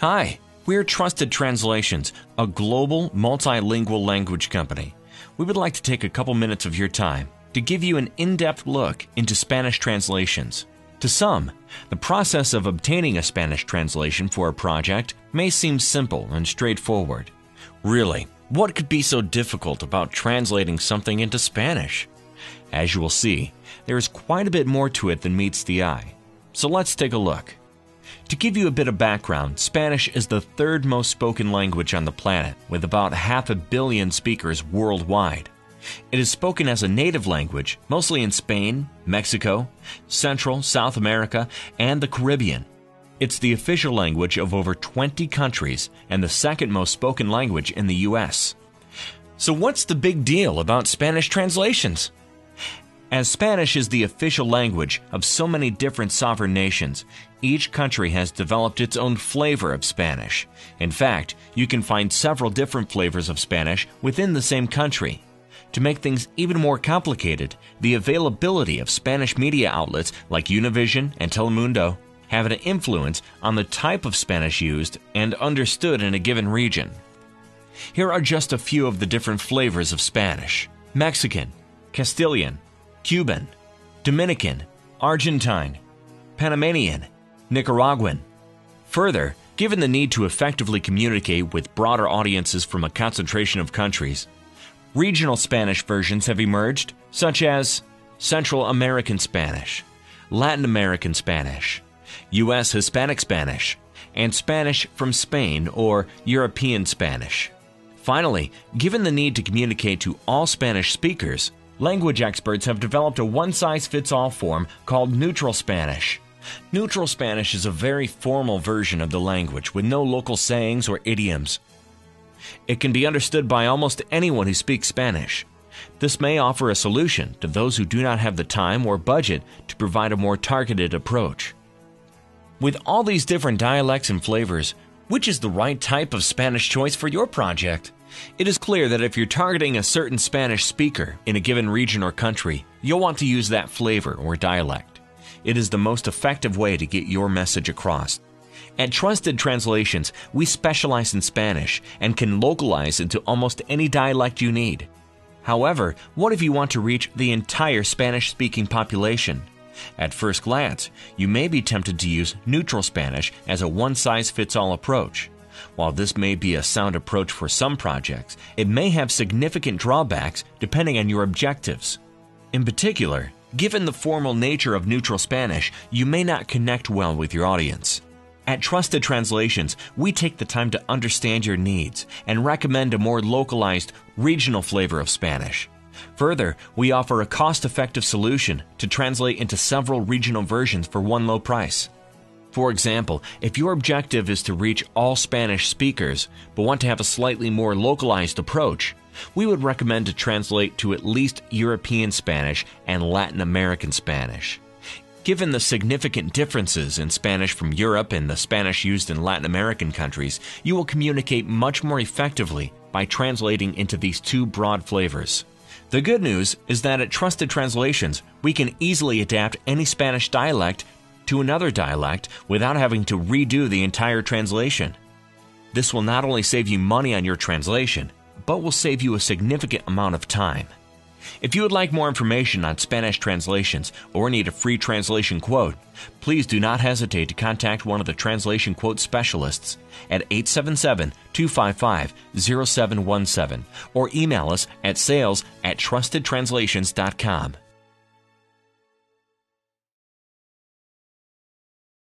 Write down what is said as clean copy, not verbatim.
Hi, we're Trusted Translations, a global, multilingual language company. We would like to take a couple minutes of your time to give you an in-depth look into Spanish translations. To some, the process of obtaining a Spanish translation for a project may seem simple and straightforward. Really, what could be so difficult about translating something into Spanish? As you will see, there is quite a bit more to it than meets the eye. So let's take a look. To give you a bit of background, Spanish is the third most spoken language on the planet, with about 500 million speakers worldwide. It is spoken as a native language, mostly in Spain, Mexico, Central, South America, and the Caribbean. It's the official language of over 20 countries and the second most spoken language in the U.S. So what's the big deal about Spanish translations? As Spanish is the official language of so many different sovereign nations, each country has developed its own flavor of Spanish. In fact, you can find several different flavors of Spanish within the same country. To make things even more complicated, the availability of Spanish media outlets like Univision and Telemundo have an influence on the type of Spanish used and understood in a given region. Here are just a few of the different flavors of Spanish: Mexican, Castilian, Cuban, Dominican, Argentine, Panamanian, Nicaraguan. Further, given the need to effectively communicate with broader audiences from a concentration of countries, regional Spanish versions have emerged, such as Central American Spanish, Latin American Spanish, U.S. Hispanic Spanish, and Spanish from Spain or European Spanish. Finally, given the need to communicate to all Spanish speakers, language experts have developed a one-size-fits-all form called Neutral Spanish. Neutral Spanish is a very formal version of the language with no local sayings or idioms. It can be understood by almost anyone who speaks Spanish. This may offer a solution to those who do not have the time or budget to provide a more targeted approach. With all these different dialects and flavors, which is the right type of Spanish choice for your project? It is clear that if you're targeting a certain Spanish speaker in a given region or country, you'll want to use that flavor or dialect. It is the most effective way to get your message across. At Trusted Translations, we specialize in Spanish and can localize into almost any dialect you need. However, what if you want to reach the entire Spanish-speaking population? At first glance, you may be tempted to use Neutral Spanish as a one-size-fits-all approach. While this may be a sound approach for some projects, it may have significant drawbacks depending on your objectives. In particular, given the formal nature of Neutral Spanish, you may not connect well with your audience. At Trusted Translations, we take the time to understand your needs and recommend a more localized, regional flavor of Spanish. Further, we offer a cost-effective solution to translate into several regional versions for one low price. For example, if your objective is to reach all Spanish speakers, but want to have a slightly more localized approach, we would recommend to translate to at least European Spanish and Latin American Spanish. Given the significant differences in Spanish from Europe and the Spanish used in Latin American countries, you will communicate much more effectively by translating into these two broad flavors. The good news is that at Trusted Translations, we can easily adapt any Spanish dialect to another dialect without having to redo the entire translation. This will not only save you money on your translation, but will save you a significant amount of time. If you would like more information on Spanish translations or need a free translation quote, please do not hesitate to contact one of the translation quote specialists at 877-255-0717 or email us at sales@trustedtranslations.com.